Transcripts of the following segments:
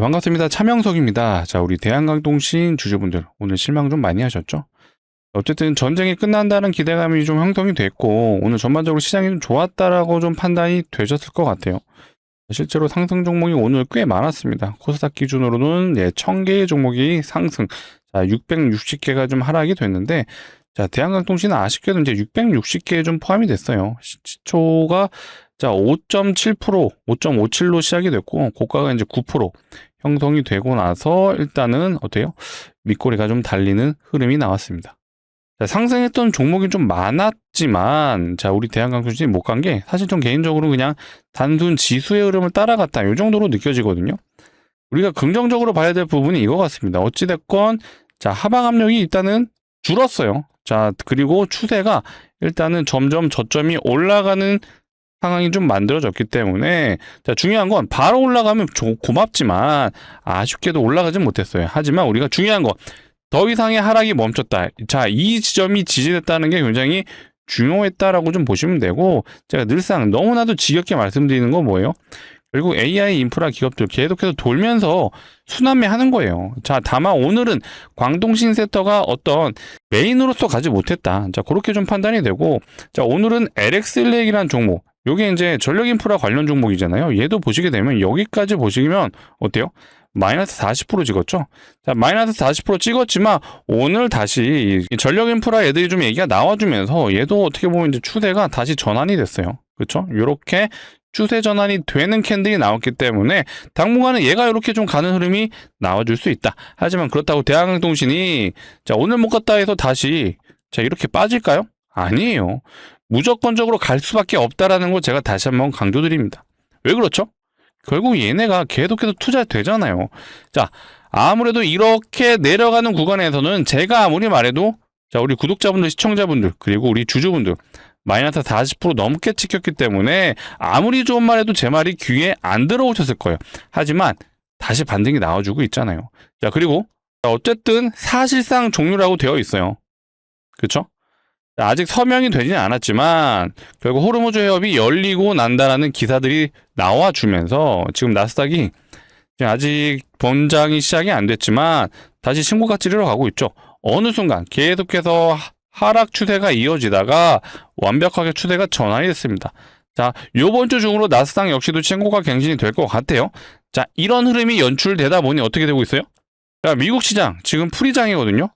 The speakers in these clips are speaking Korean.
반갑습니다. 차명석입니다. 자, 우리 대한강통신 주주분들 오늘 실망 좀 많이 하셨죠? 어쨌든 전쟁이 끝난다는 기대감이 좀 형성이 됐고 오늘 전반적으로 시장이 좀 좋았다라고 좀 판단이 되셨을 것 같아요. 실제로 상승 종목이 오늘 꽤 많았습니다. 코스닥 기준으로는 1000개의 종목이 상승, 자 660개가 좀 하락이 됐는데, 자 대한강통신은 아쉽게도 이제 660개에 좀 포함이 됐어요. 시초가 자 5.7%, 5.57로 시작이 됐고 고가가 이제 9% 형성이 되고 나서 일단은 어때요? 밑꼬리가 좀 달리는 흐름이 나왔습니다. 자, 상승했던 종목이 좀 많았지만, 자, 우리 대한강통신이 못 간 게 사실 좀 개인적으로 그냥 단순 지수의 흐름을 따라갔다, 이 정도로 느껴지거든요. 우리가 긍정적으로 봐야 될 부분이 이거 같습니다. 어찌됐건, 자, 하방 압력이 일단은 줄었어요. 자, 그리고 추세가 일단은 점점 저점이 올라가는 상황이 좀 만들어졌기 때문에, 자, 중요한 건 바로 올라가면 고맙지만 아쉽게도 올라가진 못했어요. 하지만 우리가 중요한 건 더 이상의 하락이 멈췄다. 자, 이 지점이 지지됐다는 게 굉장히 중요했다라고 좀 보시면 되고, 제가 늘상 너무나도 지겹게 말씀드리는 건 뭐예요? 결국 AI 인프라 기업들 계속해서 돌면서 순환매하는 거예요. 자, 다만 오늘은 광동신 섹터가 어떤 메인으로서 가지 못했다. 자, 그렇게 좀 판단이 되고, 자, 오늘은 LX일렉이라는 종목, 요게 이제 전력 인프라 관련 종목이잖아요. 얘도 보시게 되면 여기까지 보시면 어때요? 마이너스 40% 찍었죠. 자, 마이너스 40% 찍었지만 오늘 다시 전력 인프라 애들이 좀 얘기가 나와주면서 얘도 어떻게 보면 이제 추세가 다시 전환이 됐어요. 그렇죠? 이렇게 추세 전환이 되는 캔들이 나왔기 때문에 당분간은 얘가 이렇게 좀 가는 흐름이 나와줄 수 있다. 하지만 그렇다고 대한강통신이 자 오늘 못 갔다 해서 다시 자 이렇게 빠질까요? 아니에요. 무조건적으로 갈 수밖에 없다라는 거 제가 다시 한번 강조드립니다. 왜 그렇죠? 결국 얘네가 계속해서 투자되잖아요. 자, 아무래도 이렇게 내려가는 구간에서는 제가 아무리 말해도 자, 우리 구독자분들, 시청자분들, 그리고 우리 주주분들 마이너스 40% 넘게 찍혔기 때문에 아무리 좋은 말해도 제 말이 귀에 안 들어오셨을 거예요. 하지만 다시 반등이 나와주고 있잖아요. 자, 그리고 어쨌든 사실상 종료라고 되어 있어요. 그렇죠? 아직 서명이 되지는 않았지만 결국 호르무즈 해협이 열리고 난다라는 기사들이 나와주면서 지금 나스닥이 아직 번장이 시작이 안 됐지만 다시 신고가 찌르러 가고 있죠. 어느 순간 계속해서 하락 추세가 이어지다가 완벽하게 추세가 전환이 됐습니다. 자, 요번 주 중으로 나스닥 역시도 신고가 갱신이 될 것 같아요. 자, 이런 흐름이 연출되다 보니 어떻게 되고 있어요? 자, 미국 시장 지금 풀이장이거든요.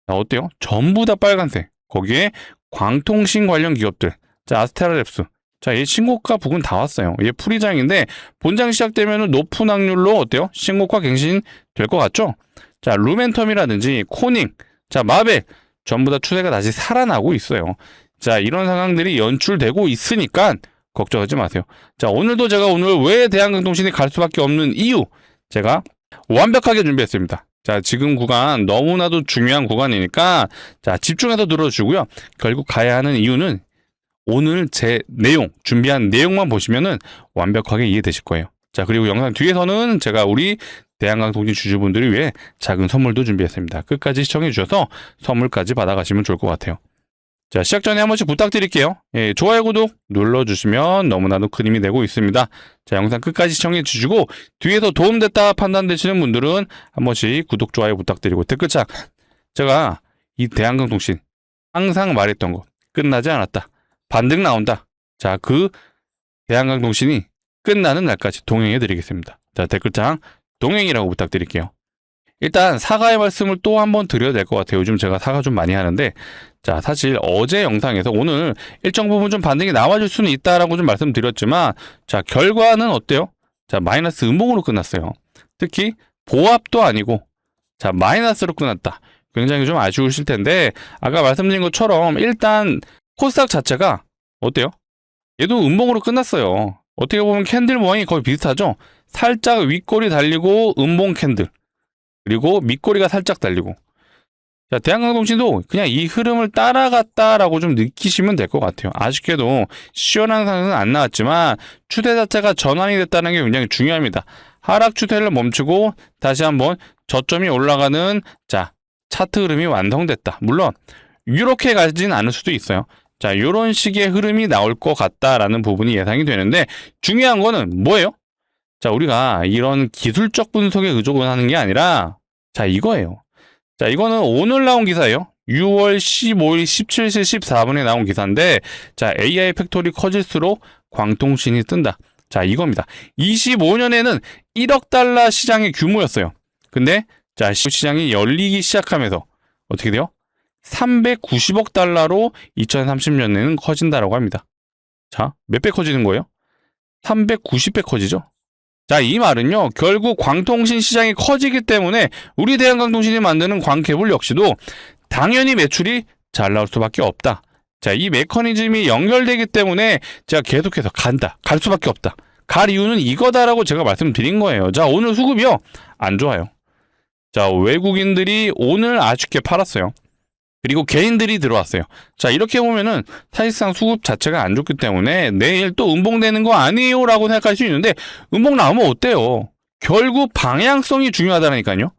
자, 어때요? 전부 다 빨간색. 거기에 광통신 관련 기업들, 자 아스테라랩스, 자 얘 신고가 부근 다 왔어요. 얘 풀이장인데 본장 시작되면은 높은 확률로 어때요? 신고가 갱신 될 것 같죠? 자 루멘텀이라든지 코닝, 자 마벨 전부 다 추세가 다시 살아나고 있어요. 자 이런 상황들이 연출되고 있으니까 걱정하지 마세요. 자 오늘도 제가 오늘 왜 대한강통신이 갈 수밖에 없는 이유 제가 완벽하게 준비했습니다. 자, 지금 구간 너무나도 중요한 구간이니까 자, 집중해서 들어주고요. 결국 가야 하는 이유는 오늘 제 내용, 준비한 내용만 보시면은 완벽하게 이해되실 거예요. 자, 그리고 영상 뒤에서는 제가 우리 대한강통신 주주분들을 위해 작은 선물도 준비했습니다. 끝까지 시청해 주셔서 선물까지 받아가시면 좋을 것 같아요. 자, 시작 전에 한 번씩 부탁드릴게요. 예, 좋아요, 구독 눌러주시면 너무나도 큰 힘이 되고 있습니다. 자, 영상 끝까지 시청해 주시고 뒤에서 도움됐다 판단되시는 분들은 한 번씩 구독, 좋아요 부탁드리고 댓글창 제가 이 대한강통신 항상 말했던 거 끝나지 않았다. 반등 나온다. 자, 그 대한강통신이 끝나는 날까지 동행해 드리겠습니다. 자, 댓글창 동행이라고 부탁드릴게요. 일단 사과의 말씀을 또 한번 드려야 될 것 같아요. 요즘 제가 사과 좀 많이 하는데 자 사실 어제 영상에서 오늘 일정 부분 좀 반등이 나와줄 수는 있다라고 좀 말씀드렸지만 자 결과는 어때요? 자 마이너스 음봉으로 끝났어요. 특히 보합도 아니고 자 마이너스로 끝났다. 굉장히 좀 아쉬우실 텐데 아까 말씀드린 것처럼 일단 코스닥 자체가 어때요? 얘도 음봉으로 끝났어요. 어떻게 보면 캔들 모양이 거의 비슷하죠? 살짝 윗꼬리 달리고 음봉 캔들 그리고 밑꼬리가 살짝 달리고 자 대한강통신도 그냥 이 흐름을 따라갔다라고 좀 느끼시면 될 것 같아요. 아쉽게도 시원한 상승은 안 나왔지만 추세 자체가 전환이 됐다는 게 굉장히 중요합니다. 하락 추세를 멈추고 다시 한번 저점이 올라가는 자 차트 흐름이 완성됐다. 물론 이렇게 가진 않을 수도 있어요. 자 이런 식의 흐름이 나올 것 같다라는 부분이 예상이 되는데 중요한 거는 뭐예요? 자, 우리가 이런 기술적 분석에 의존을 하는 게 아니라, 자, 이거예요. 자, 이거는 오늘 나온 기사예요. 6월 15일 17시 14분에 나온 기사인데, 자, AI 팩토리 커질수록 광통신이 뜬다. 자, 이겁니다. 25년에는 1억 달러 시장의 규모였어요. 근데, 자, 시장이 열리기 시작하면서, 어떻게 돼요? 390억 달러로 2030년에는 커진다라고 합니다. 자, 몇 배 커지는 거예요? 390배 커지죠? 자, 이 말은요, 결국 광통신 시장이 커지기 때문에 우리 대한광통신이 만드는 광케이블 역시도 당연히 매출이 잘 나올 수밖에 없다. 자, 이 메커니즘이 연결되기 때문에 제가 계속해서 갈 수밖에 없다. 갈 이유는 이거다라고 제가 말씀드린 거예요. 자, 오늘 수급이요, 안 좋아요. 자, 외국인들이 오늘 아쉽게 팔았어요. 그리고 개인들이 들어왔어요. 자, 이렇게 보면은 사실상 수급 자체가 안 좋기 때문에 내일 또 음봉되는 거 아니에요? 라고 생각할 수 있는데, 음봉 나오면 어때요? 결국 방향성이 중요하다니까요.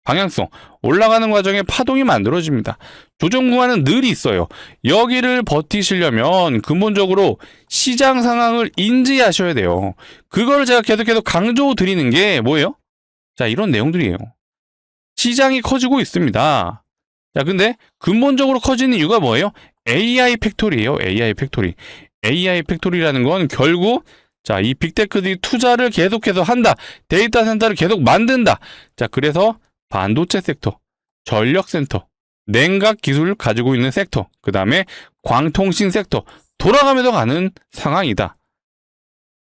방향성. 올라가는 과정에 파동이 만들어집니다. 조정 구간은 늘 있어요. 여기를 버티시려면 근본적으로 시장 상황을 인지하셔야 돼요. 그걸 제가 계속해서 강조 드리는 게 뭐예요? 자, 이런 내용들이에요. 시장이 커지고 있습니다. 자, 근데 근본적으로 커지는 이유가 뭐예요? AI 팩토리예요. AI 팩토리. AI 팩토리라는 건 결국, 자, 이 빅테크들이 투자를 계속해서 한다. 데이터 센터를 계속 만든다. 자, 그래서 반도체 섹터, 전력 센터, 냉각 기술을 가지고 있는 섹터, 그 다음에 광통신 섹터, 돌아가면서 가는 상황이다.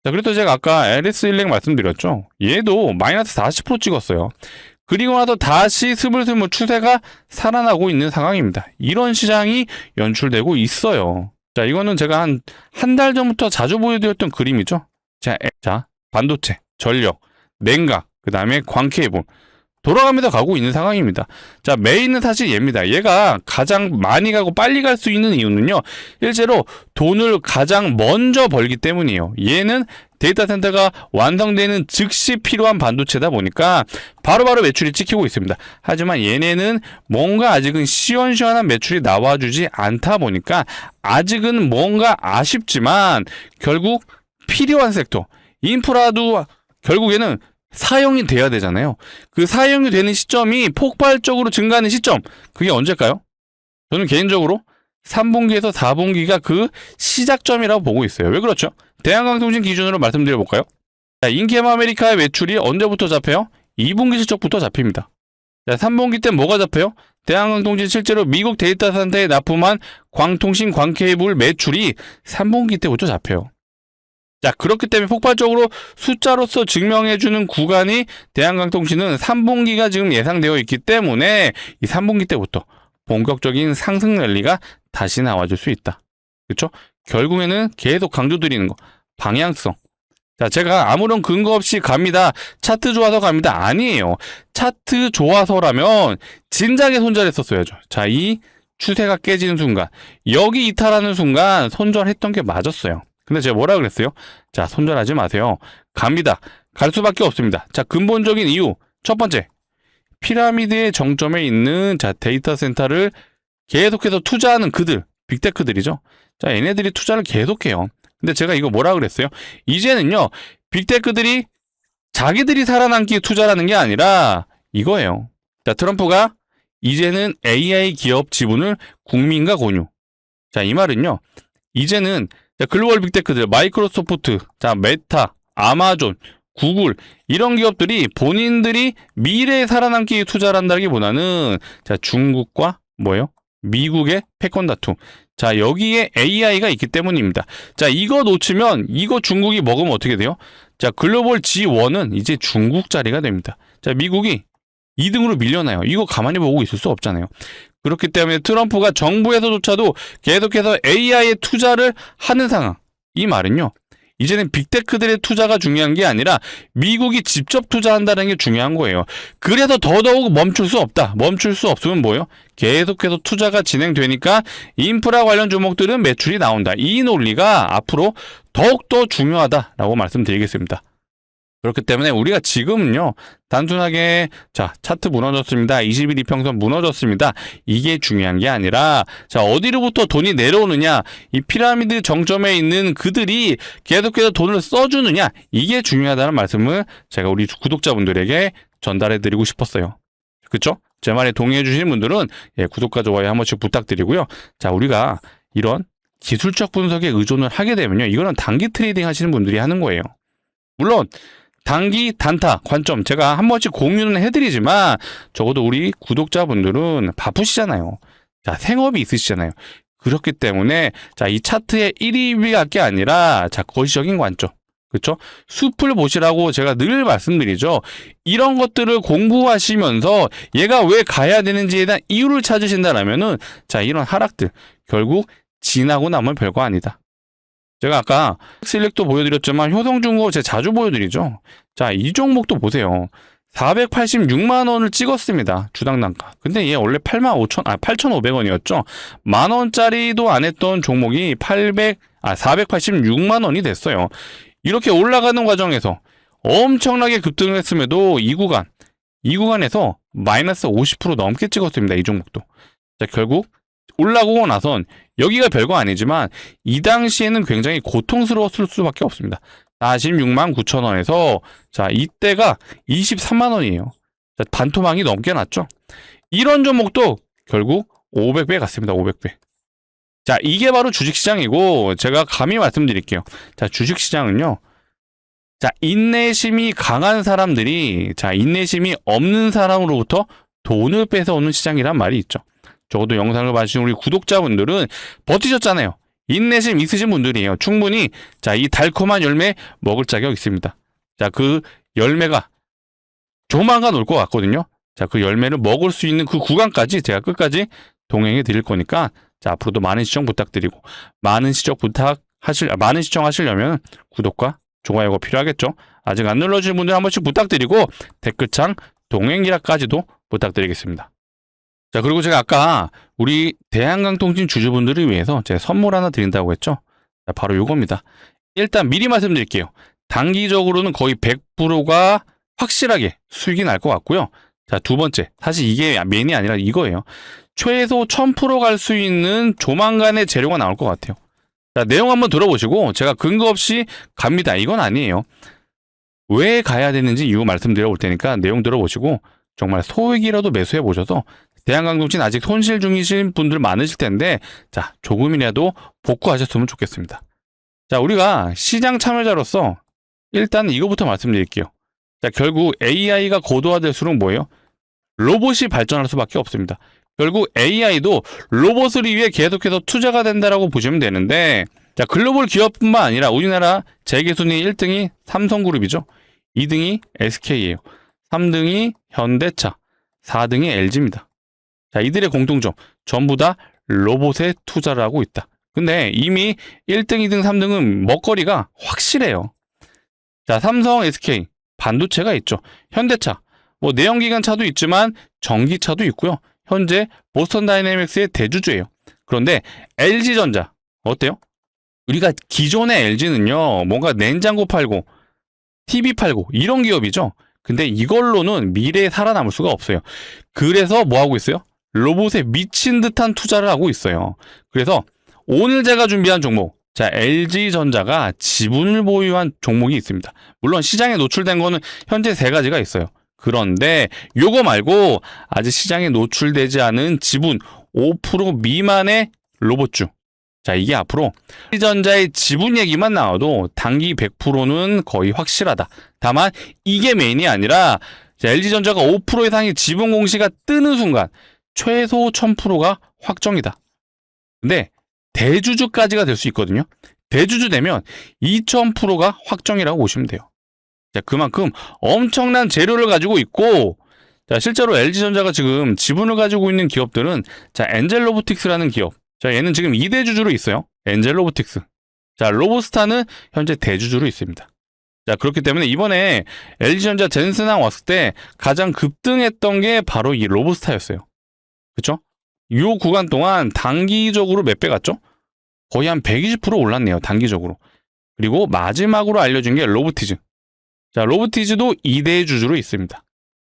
자, 그래서 제가 아까 LS 일렉 말씀드렸죠. 얘도 마이너스 40% 찍었어요. 그리고 나서 다시 스물스물 추세가 살아나고 있는 상황입니다. 이런 시장이 연출되고 있어요. 자, 이거는 제가 한 달 전부터 자주 보여드렸던 그림이죠. 자, 반도체, 전력, 냉각, 그 다음에 광케이블. 돌아가면서 가고 있는 상황입니다. 자, 메인은 사실 얘입니다. 얘가 가장 많이 가고 빨리 갈 수 있는 이유는요, 실제로 돈을 가장 먼저 벌기 때문이에요. 얘는 데이터 센터가 완성되는 즉시 필요한 반도체다 보니까 바로바로 매출이 찍히고 있습니다. 하지만 얘네는 뭔가 아직은 시원시원한 매출이 나와주지 않다 보니까 아직은 뭔가 아쉽지만 결국 필요한 섹터, 인프라도 결국에는 사용이 돼야 되잖아요. 그 사용이 되는 시점이 폭발적으로 증가하는 시점, 그게 언제일까요? 저는 개인적으로 3분기에서 4분기가 그 시작점이라고 보고 있어요. 왜 그렇죠? 대한광통신 기준으로 말씀드려볼까요? 자, 인캠 아메리카의 매출이 언제부터 잡혀요? 2분기 실적부터 잡힙니다. 자, 3분기 때 뭐가 잡혀요? 대한광통신 실제로 미국 데이터 센터에 납품한 광통신 광케이블 매출이 3분기 때부터 잡혀요. 자, 그렇기 때문에 폭발적으로 숫자로서 증명해주는 구간이 대한광통신은 3분기가 지금 예상되어 있기 때문에 이 3분기 때부터 본격적인 상승 랠리가 다시 나와줄 수 있다. 그렇죠? 결국에는 계속 강조드리는 거, 방향성. 자, 제가 아무런 근거 없이 갑니다. 차트 좋아서 갑니다. 아니에요. 차트 좋아서라면 진작에 손절했었어야죠. 자, 이 추세가 깨지는 순간, 여기 이탈하는 순간 손절했던 게 맞았어요. 근데 제가 뭐라 그랬어요? 자, 손절하지 마세요. 갑니다. 갈 수밖에 없습니다. 자, 근본적인 이유. 첫 번째, 피라미드의 정점에 있는 자, 데이터 센터를 계속해서 투자하는 그들, 빅테크들이죠. 자, 얘네들이 투자를 계속해요. 근데 제가 이거 뭐라 그랬어요? 이제는요, 빅테크들이 자기들이 살아남기 투자라는 게 아니라 이거예요. 자, 트럼프가 이제는 AI 기업 지분을 국민과 공유. 자, 이 말은요, 이제는 자, 글로벌 빅테크들, 마이크로소프트, 자, 메타, 아마존, 구글, 이런 기업들이 본인들이 미래에 살아남기 투자를 한다기보다는 자, 중국과 뭐예요? 미국의 패권 다툼. 자, 여기에 AI가 있기 때문입니다. 자, 이거 놓치면 이거 중국이 먹으면 어떻게 돼요? 자, 글로벌 G1은 이제 중국 자리가 됩니다. 자, 미국이 2등으로 밀려나요. 이거 가만히 보고 있을 수 없잖아요. 그렇기 때문에 트럼프가 정부에서조차도 계속해서 AI에 투자를 하는 상황. 이 말은요, 이제는 빅테크들의 투자가 중요한 게 아니라 미국이 직접 투자한다는 게 중요한 거예요. 그래서 더더욱 멈출 수 없다. 멈출 수 없으면 뭐예요? 계속해서 투자가 진행되니까 인프라 관련 종목들은 매출이 나온다. 이 논리가 앞으로 더욱더 중요하다라고 말씀드리겠습니다. 그렇기 때문에 우리가 지금은요, 단순하게, 자, 차트 무너졌습니다. 21 이평선 무너졌습니다. 이게 중요한 게 아니라, 자, 어디로부터 돈이 내려오느냐, 이 피라미드 정점에 있는 그들이 계속해서 돈을 써주느냐, 이게 중요하다는 말씀을 제가 우리 구독자분들에게 전달해드리고 싶었어요. 그쵸? 제 말에 동의해주시는 분들은, 예, 구독과 좋아요 한 번씩 부탁드리고요. 자, 우리가 이런 기술적 분석에 의존을 하게 되면요, 이거는 단기 트레이딩 하시는 분들이 하는 거예요. 물론, 단기 단타 관점 제가 한 번씩 공유는 해드리지만 적어도 우리 구독자분들은 바쁘시잖아요. 자, 생업이 있으시잖아요. 그렇기 때문에 자, 이 차트의 1위, 2위가 게 아니라 자, 거시적인 관점. 그렇죠? 숲을 보시라고 제가 늘 말씀드리죠. 이런 것들을 공부하시면서 얘가 왜 가야 되는지에 대한 이유를 찾으신다라면은 자, 이런 하락들 결국 지나고 나면 별거 아니다. 제가 아까 슬릭도 보여드렸지만 효성중공업 제가 자주 보여드리죠. 자, 이 종목도 보세요. 486만 원을 찍었습니다. 주당 단가. 근데 얘 원래 8,500원이었죠. 만 원짜리도 안 했던 종목이 486만 원이 됐어요. 이렇게 올라가는 과정에서 엄청나게 급등을 했음에도 이 구간에서 마이너스 50% 넘게 찍었습니다. 이 종목도. 자, 결국 올라오고 나선 여기가 별거 아니지만 이 당시에는 굉장히 고통스러웠을 수밖에 없습니다. 46만 9천 원에서 자, 이때가 23만 원이에요. 자, 반토막이 넘게 났죠. 이런 종목도 결국 500배 갔습니다. 500배. 자, 이게 바로 주식시장이고 제가 감히 말씀드릴게요. 자, 주식시장은요. 자, 인내심이 강한 사람들이 자, 인내심이 없는 사람으로부터 돈을 뺏어오는 시장이란 말이 있죠. 적어도 영상을 봐주신 우리 구독자분들은 버티셨잖아요. 인내심 있으신 분들이에요. 충분히 자, 이 달콤한 열매 먹을 자격 있습니다. 자, 그 열매가 조만간 올 것 같거든요. 자, 그 열매를 먹을 수 있는 그 구간까지 제가 끝까지 동행해 드릴 거니까 자, 앞으로도 많은 시청 부탁드리고 많은 시청 하시려면 구독과 좋아요가 필요하겠죠. 아직 안 눌러주신 분들 한 번씩 부탁드리고 댓글창 동행이라까지도 부탁드리겠습니다. 자, 그리고 제가 아까 우리 대한강통진 주주분들을 위해서 제가 선물 하나 드린다고 했죠. 자, 바로 요겁니다. 일단 미리 말씀드릴게요. 단기적으로는 거의 100%가 확실하게 수익이 날 것 같고요. 자, 두 번째, 사실 이게 메인이 아니라 이거예요. 최소 1000% 갈 수 있는 조만간의 재료가 나올 것 같아요. 자, 내용 한번 들어보시고 제가 근거 없이 갑니다. 이건 아니에요. 왜 가야 되는지 이유 말씀드려 볼 테니까 내용 들어보시고 정말 소액이라도 매수해 보셔서 대한강통진 아직 손실 중이신 분들 많으실 텐데 자, 조금이라도 복구하셨으면 좋겠습니다. 자, 우리가 시장 참여자로서 일단 이거부터 말씀드릴게요. 자, 결국 AI가 고도화될수록 뭐예요? 로봇이 발전할 수밖에 없습니다. 결국 AI도 로봇을 위해 계속해서 투자가 된다라고 보시면 되는데 자, 글로벌 기업뿐만 아니라 우리나라 재계순위 1등이 삼성그룹이죠. 2등이 SK예요. 3등이 현대차, 4등이 LG입니다. 자, 이들의 공통점 전부 다 로봇에 투자를 하고 있다. 근데 이미 1등, 2등, 3등은 먹거리가 확실해요. 자, 삼성, SK 반도체가 있죠. 현대차 뭐 내연기관차도 있지만 전기차도 있고요. 현재 보스턴 다이내믹스의 대주주예요. 그런데 LG전자 어때요? 우리가 기존의 LG는요, 뭔가 냉장고 팔고 TV 팔고 이런 기업이죠. 근데 이걸로는 미래에 살아남을 수가 없어요. 그래서 뭐 하고 있어요? 로봇에 미친 듯한 투자를 하고 있어요. 그래서 오늘 제가 준비한 종목, 자, LG전자가 지분을 보유한 종목이 있습니다. 물론 시장에 노출된 거는 현재 3가지가 있어요. 그런데 요거 말고 아직 시장에 노출되지 않은 지분 5% 미만의 로봇주. 자, 이게 앞으로 LG전자의 지분 얘기만 나와도 단기 100%는 거의 확실하다. 다만 이게 메인이 아니라 LG전자가 5% 이상의 지분 공시가 뜨는 순간 최소 1000%가 확정이다. 근데 대주주까지가 될 수 있거든요. 대주주 되면 2000%가 확정이라고 보시면 돼요. 자, 그만큼 엄청난 재료를 가지고 있고 자, 실제로 LG전자가 지금 지분을 가지고 있는 기업들은 자, 엔젤로보틱스라는 기업. 자, 얘는 지금 2대 주주로 있어요. 엔젤로보틱스. 자, 로보스타는 현재 대주주로 있습니다. 자, 그렇기 때문에 이번에 LG전자 젠슨항 왔을 때 가장 급등했던 게 바로 이 로보스타였어요. 그쵸? 이 구간 동안 단기적으로 몇 배 갔죠? 거의 한 120% 올랐네요. 단기적으로. 그리고 마지막으로 알려준 게 로보티즈. 자, 로보티즈도 2대 주주로 있습니다.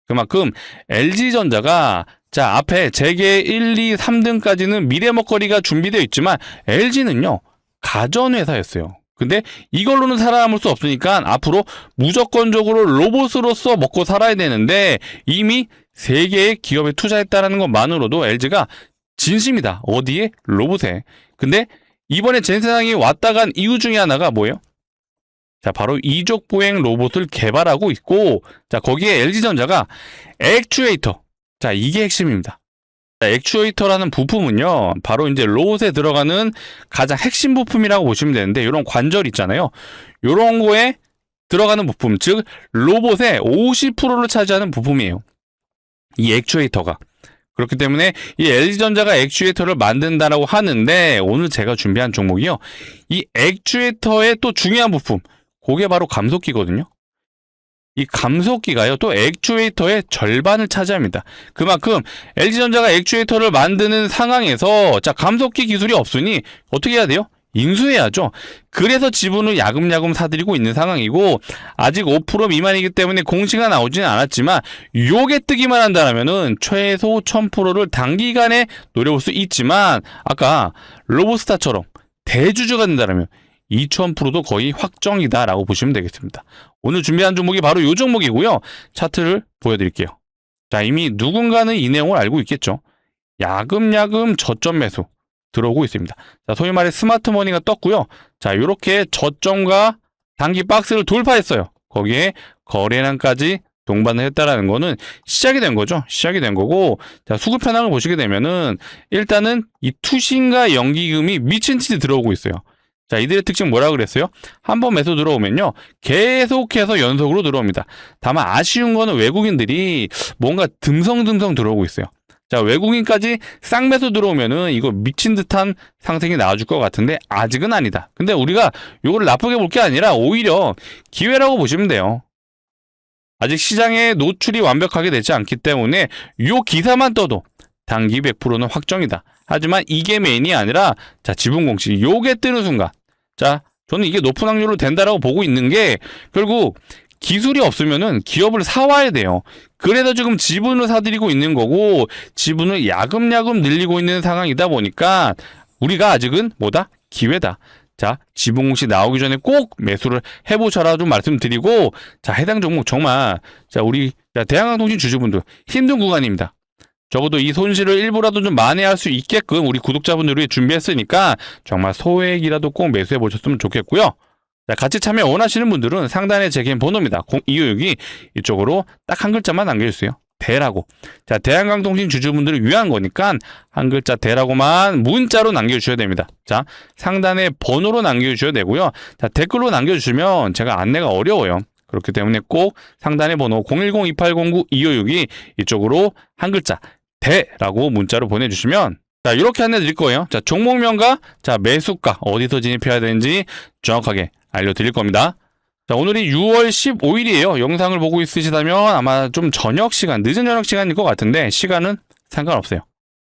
그만큼 LG전자가 자, 앞에 재계 1, 2, 3등까지는 미래 먹거리가 준비되어 있지만 LG는요, 가전회사였어요. 근데 이걸로는 살아남을 수 없으니까 앞으로 무조건적으로 로봇으로서 먹고 살아야 되는데 이미 3개의 기업에 투자했다는 것만으로도 LG가 진심이다. 어디에? 로봇에. 근데 이번에 젠세상이 왔다 간 이유 중에 하나가 뭐예요? 자, 바로 이족 보행 로봇을 개발하고 있고, 자, 거기에 LG전자가 액추에이터. 자, 이게 핵심입니다. 자, 액추에이터라는 부품은요, 바로 이제 로봇에 들어가는 가장 핵심 부품이라고 보시면 되는데, 이런 관절 있잖아요. 이런 거에 들어가는 부품, 즉, 로봇의 50%를 차지하는 부품이에요. 이 액추에이터가. 그렇기 때문에 이 LG전자가 액추에이터를 만든다라고 하는데, 오늘 제가 준비한 종목이요. 이 액추에이터의 또 중요한 부품, 그게 바로 감속기거든요. 이 감속기가요, 또 액추에이터의 절반을 차지합니다. 그만큼 LG전자가 액추에이터를 만드는 상황에서 자, 감속기 기술이 없으니 어떻게 해야 돼요? 인수해야죠. 그래서 지분을 야금야금 사들이고 있는 상황이고, 아직 5% 미만이기 때문에 공시가 나오지는 않았지만 요게 뜨기만 한다면은 최소 1000%를 단기간에 노려볼 수 있지만, 아까 로보스타처럼 대주주가 된다면 2000%도 거의 확정이다라고 보시면 되겠습니다. 오늘 준비한 종목이 바로 이 종목이고요. 차트를 보여드릴게요. 자, 이미 누군가는 이 내용을 알고 있겠죠. 야금야금 저점 매수 들어오고 있습니다. 자, 소위 말해 스마트머니가 떴고요. 자, 이렇게 저점과 단기 박스를 돌파했어요. 거기에 거래량까지 동반을 했다라는 거는 시작이 된 거죠. 시작이 된 거고, 자, 수급 현황을 보시게 되면은 일단은 이 투신과 연기금이 미친 듯이 들어오고 있어요. 자, 이들의 특징 뭐라 그랬어요? 한번 매수 들어오면요, 계속해서 연속으로 들어옵니다. 다만 아쉬운 거는 외국인들이 뭔가 듬성듬성 들어오고 있어요. 자, 외국인까지 쌍매수 들어오면은 이거 미친 듯한 상승이 나와줄 것 같은데 아직은 아니다. 근데 우리가 이걸 나쁘게 볼 게 아니라 오히려 기회라고 보시면 돼요. 아직 시장에 노출이 완벽하게 되지 않기 때문에 요 기사만 떠도 단기 100%는 확정이다. 하지만 이게 메인이 아니라, 자, 지분 공시 요게 뜨는 순간, 자, 저는 이게 높은 확률로 된다라고 보고 있는 게, 결국 기술이 없으면은 기업을 사와야 돼요. 그래서 지금 지분을 사들이고 있는 거고, 지분을 야금야금 늘리고 있는 상황이다 보니까 우리가 아직은 뭐다? 기회다. 자, 지분 공시 나오기 전에 꼭 매수를 해보셔라 좀 말씀드리고, 자, 해당 종목 정말, 자, 우리 대한항공통신 주주분들 힘든 구간입니다. 적어도 이 손실을 일부라도 좀 만회할 수 있게끔 우리 구독자분들을 위해 준비했으니까 정말 소액이라도 꼭 매수해 보셨으면 좋겠고요. 자, 같이 참여 원하시는 분들은 상단에 제 개인 번호입니다. 0256이 이쪽으로 딱 한 글자만 남겨주세요. 대라고. 자, 대한항공통신 주주분들을 위한 거니까 한 글자 대라고만 문자로 남겨주셔야 됩니다. 자, 상단에 번호로 남겨주셔야 되고요. 자, 댓글로 남겨주시면 제가 안내가 어려워요. 그렇기 때문에 꼭 상단의 번호 010-2809-2562 이쪽으로 한 글자 대라고 문자로 보내주시면, 자, 이렇게 안내 드릴 거예요. 자, 종목명과 자, 매수가 어디서 진입해야 되는지 정확하게 알려드릴 겁니다. 자, 오늘이 6월 15일이에요. 영상을 보고 있으시다면 아마 좀 저녁 시간, 늦은 저녁 시간일 것 같은데 시간은 상관없어요.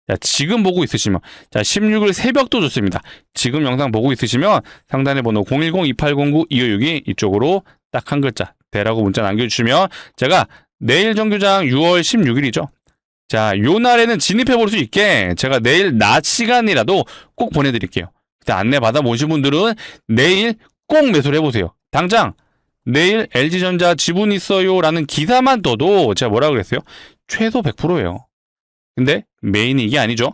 자, 지금 보고 있으시면, 자, 16일 새벽도 좋습니다. 지금 영상 보고 있으시면 상단의 번호 010-2809-2562 이쪽으로 딱 한 글자 대라고 문자 남겨주시면 제가 내일 정규장 6월 16일이죠. 자, 요 날에는 진입해 볼 수 있게 제가 내일 낮 시간이라도 꼭 보내드릴게요. 그때 안내 받아보신 분들은 내일 꼭 매수를 해보세요. 당장 내일 LG전자 지분 있어요 라는 기사만 떠도 제가 뭐라 그랬어요? 최소 100%예요. 근데 메인이 이게 아니죠.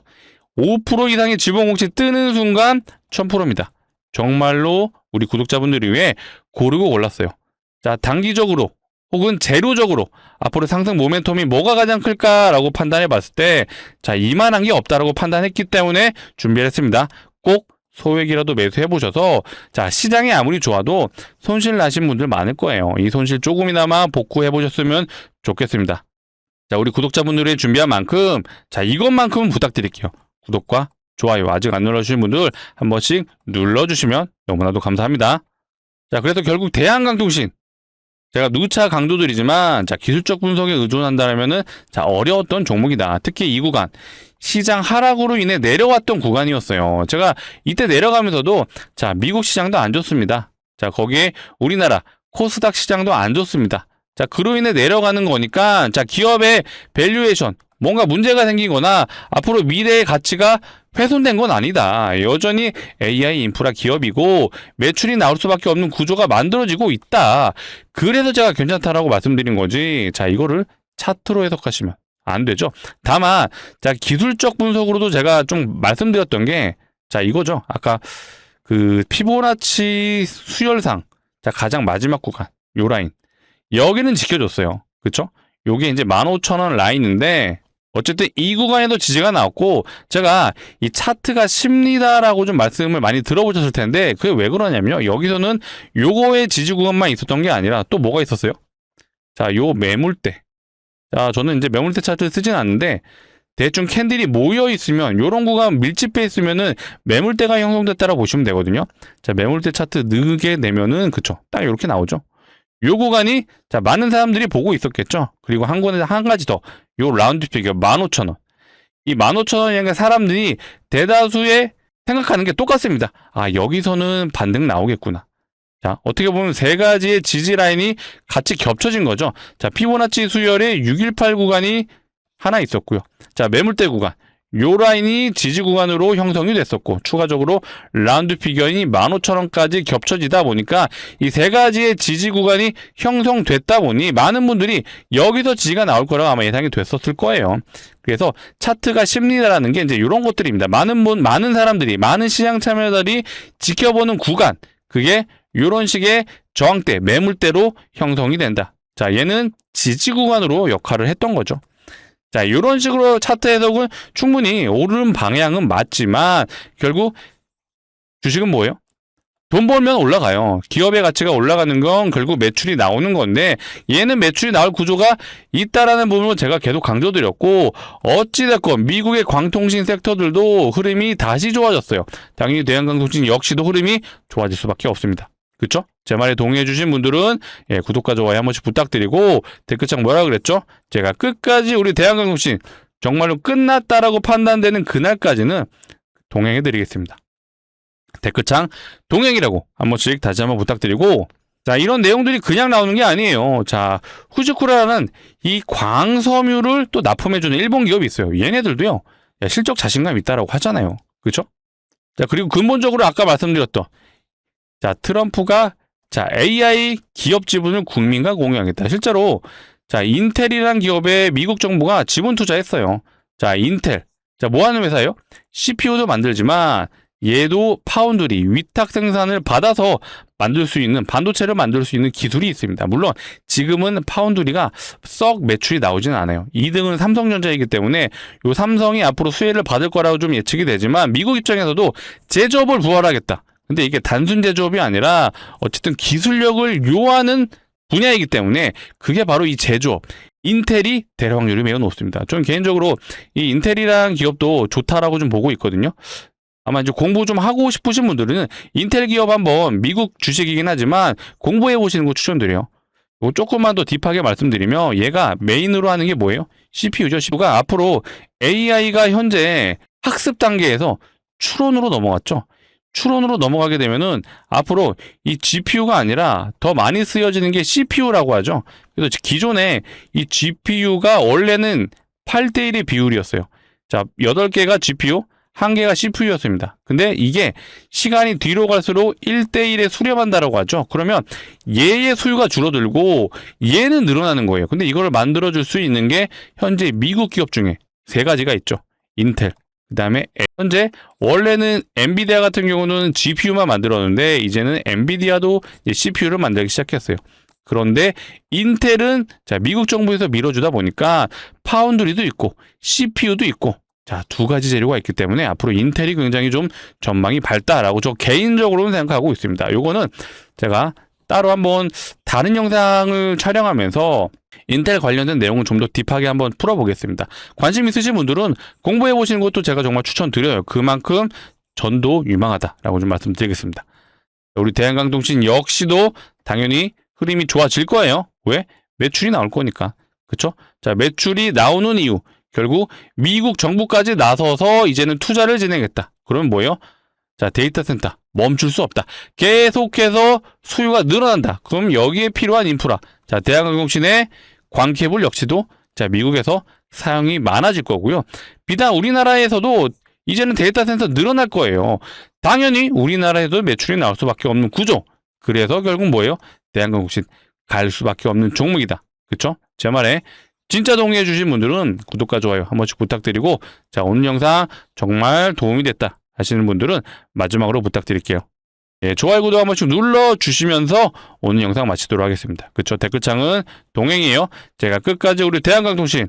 5% 이상의 지분 공시 뜨는 순간 1000%입니다. 정말로 우리 구독자분들을 위해 고르고 골랐어요. 자, 단기적으로 혹은 재료적으로 앞으로 상승 모멘텀이 뭐가 가장 클까라고 판단해 봤을 때, 자, 이만한 게 없다라고 판단했기 때문에 준비를 했습니다. 꼭 소액이라도 매수해 보셔서, 자, 시장이 아무리 좋아도 손실 나신 분들 많을 거예요. 이 손실 조금이나마 복구해 보셨으면 좋겠습니다. 자, 우리 구독자분들이 준비한 만큼, 자, 이것만큼은 부탁드릴게요. 구독과 좋아요 아직 안 눌러주신 분들 한 번씩 눌러주시면 너무나도 감사합니다. 자, 그래서 결국 대한항공통신, 제가 누차 강조드리지만, 자, 기술적 분석에 의존한다면은, 자, 어려웠던 종목이다. 특히 이 구간, 시장 하락으로 인해 내려왔던 구간이었어요. 제가 이때 내려가면서도, 자, 미국 시장도 안 좋습니다. 자, 거기에 우리나라 코스닥 시장도 안 좋습니다. 자, 그로 인해 내려가는 거니까, 자, 기업의 밸류에이션, 뭔가 문제가 생기거나 앞으로 미래의 가치가 훼손된 건 아니다. 여전히 AI 인프라 기업이고 매출이 나올 수밖에 없는 구조가 만들어지고 있다. 그래서 제가 괜찮다라고 말씀드린 거지. 자, 이거를 차트로 해석하시면 안 되죠. 다만, 자, 기술적 분석으로도 제가 좀 말씀드렸던 게, 자, 이거죠. 아까 그 피보나치 수열상, 자, 가장 마지막 구간, 요 라인. 여기는 지켜줬어요. 그쵸? 요게 이제 15,000원 라인인데, 어쨌든 이 구간에도 지지가 나왔고, 제가 이 차트가 심리다라고 좀 말씀을 많이 들어보셨을 텐데, 그게 왜 그러냐면요. 여기서는 요거의 지지 구간만 있었던 게 아니라 또 뭐가 있었어요? 자, 요 매물대. 자, 저는 이제 매물대 차트를 쓰진 않는데, 대충 캔들이 모여 있으면, 요런 구간 밀집해 있으면은 매물대가 형성됐다라고 보시면 되거든요. 자, 매물대 차트 느게 내면은, 그쵸. 딱 이렇게 나오죠. 요 구간이, 자, 많은 사람들이 보고 있었겠죠. 그리고 한 가지 더. 요 라운드 피겨 15,000원. 이 15,000원이니까 사람들이 대다수의 생각하는 게 똑같습니다. 아, 여기서는 반등 나오겠구나. 자, 어떻게 보면 세 가지의 지지 라인이 같이 겹쳐진 거죠. 자, 피보나치 수열의 618 구간이 하나 있었고요. 자, 매물대 구간. 요 라인이 지지 구간으로 형성이 됐었고, 추가적으로 라운드 피겨인이 15,000원까지 겹쳐지다 보니까 이 세 가지의 지지 구간이 형성됐다 보니 많은 분들이 여기서 지지가 나올 거라고 아마 예상이 됐었을 거예요. 그래서 차트가 심리다라는 게 이제 이런 것들입니다. 많은 사람들이, 많은 시장 참여자들이 지켜보는 구간, 그게 이런 식의 저항대, 매물대로 형성이 된다. 자, 얘는 지지 구간으로 역할을 했던 거죠. 자, 이런 식으로 차트 해석은 충분히 오르는 방향은 맞지만 결국 주식은 뭐예요? 돈 벌면 올라가요. 기업의 가치가 올라가는 건 결국 매출이 나오는 건데 얘는 매출이 나올 구조가 있다라는 부분을 제가 계속 강조드렸고 어찌됐건 미국의 광통신 섹터들도 흐름이 다시 좋아졌어요. 당연히 대한광통신 역시도 흐름이 좋아질 수밖에 없습니다. 그쵸? 제 말에 동의해주신 분들은 구독과 좋아요 한 번씩 부탁드리고 댓글창 뭐라 그랬죠? 제가 끝까지 우리 대한광통신 정말로 끝났다라고 판단되는 그날까지는 동행해드리겠습니다. 댓글창 동행이라고 한 번씩 다시 한번 부탁드리고 자 이런 내용들이 그냥 나오는 게 아니에요. 자 후지쿠라라는 이 광섬유를 또 납품해주는 일본 기업이 있어요. 얘네들도요 실적 자신감 있다라고 하잖아요. 그렇죠? 자 그리고 근본적으로 아까 말씀드렸던 자 트럼프가 자 AI 기업 지분을 국민과 공유하겠다. 실제로 자 인텔이라는 기업에 미국 정부가 지분 투자했어요. 자 인텔 자 뭐하는 회사예요? CPU도 만들지만 얘도 파운드리 위탁 생산을 받아서 만들 수 있는 반도체를 만들 수 있는 기술이 있습니다. 물론 지금은 파운드리가 썩 매출이 나오지는 않아요. 2등은 삼성전자이기 때문에 요 삼성이 앞으로 수혜를 받을 거라고 좀 예측이 되지만 미국 입장에서도 제조업을 부활하겠다. 근데 이게 단순 제조업이 아니라 어쨌든 기술력을 요하는 분야이기 때문에 그게 바로 이 제조업. 인텔이 대략 확률이 매우 높습니다. 좀 개인적으로 이 인텔이라는 기업도 좋다라고 좀 보고 있거든요. 아마 이제 공부 좀 하고 싶으신 분들은 인텔 기업 한번 미국 주식이긴 하지만 공부해 보시는 거 추천드려요. 이거 조금만 더 딥하게 말씀드리면 얘가 메인으로 하는 게 뭐예요? CPU죠. CPU가 앞으로 AI가 현재 학습 단계에서 추론으로 넘어갔죠. 추론으로 넘어가게 되면은 앞으로 이 GPU가 아니라 더 많이 쓰여지는 게 CPU라고 하죠. 그래서 기존에 이 GPU가 원래는 8대1의 비율이었어요. 자, 8개가 GPU, 1개가 CPU였습니다. 근데 이게 시간이 뒤로 갈수록 1대1에 수렴한다라고 하죠. 그러면 얘의 수요가 줄어들고 얘는 늘어나는 거예요. 근데 이걸 만들어줄 수 있는 게 현재 미국 기업 중에 3가지가 있죠. 인텔, 그 다음에 현재 원래는 엔비디아 같은 경우는 GPU만 만들었는데 이제는 엔비디아도 CPU를 만들기 시작했어요. 그런데 인텔은 자 미국 정부에서 밀어주다 보니까 파운드리도 있고 CPU도 있고 자, 2가지 재료가 있기 때문에 앞으로 인텔이 굉장히 좀 전망이 밝다라고 저 개인적으로는 생각하고 있습니다. 요거는 제가 따로 한번 다른 영상을 촬영하면서 인텔 관련된 내용을 좀 더 딥하게 한번 풀어보겠습니다. 관심 있으신 분들은 공부해 보시는 것도 제가 정말 추천드려요. 그만큼 전도 유망하다라고 좀 말씀드리겠습니다. 우리 대한광통신 역시도 당연히 흐름이 좋아질 거예요. 왜? 매출이 나올 거니까. 그쵸? 자, 매출이 나오는 이유. 결국 미국 정부까지 나서서 이제는 투자를 진행했다. 그러면 뭐예요? 자, 데이터 센터 멈출 수 없다. 계속해서 수요가 늘어난다. 그럼 여기에 필요한 인프라. 자, 대한항공신의 광케이블 역시도 자, 미국에서 사용이 많아질 거고요. 비단 우리나라에서도 이제는 데이터 센터 늘어날 거예요. 당연히 우리나라에도 매출이 나올 수밖에 없는 구조. 그래서 결국 뭐예요? 대한항공신 갈 수밖에 없는 종목이다. 그쵸? 제 말에 진짜 동의해 주신 분들은 구독과 좋아요 한 번씩 부탁드리고, 자, 오늘 영상 정말 도움이 됐다 하시는 분들은 마지막으로 부탁드릴게요. 예, 좋아요, 구독 한 번씩 눌러주시면서 오늘 영상 마치도록 하겠습니다. 그쵸? 댓글창은 동행이에요. 제가 끝까지 우리 대한항공신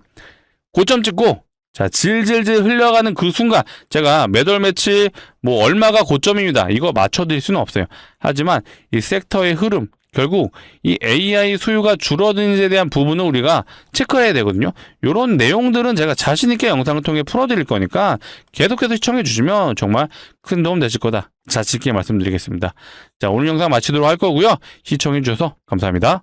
고점 찍고, 자, 질질질 흘려가는 그 순간, 제가 매달 매치 뭐 얼마가 고점입니다, 이거 맞춰드릴 수는 없어요. 하지만 이 섹터의 흐름, 결국 이 AI 수요가 줄어드는 데 대한 부분을 우리가 체크해야 되거든요. 이런 내용들은 제가 자신있게 영상을 통해 풀어드릴 거니까 계속해서 시청해 주시면 정말 큰 도움 되실 거다, 자신있게 말씀드리겠습니다. 자, 오늘 영상 마치도록 할 거고요. 시청해 주셔서 감사합니다.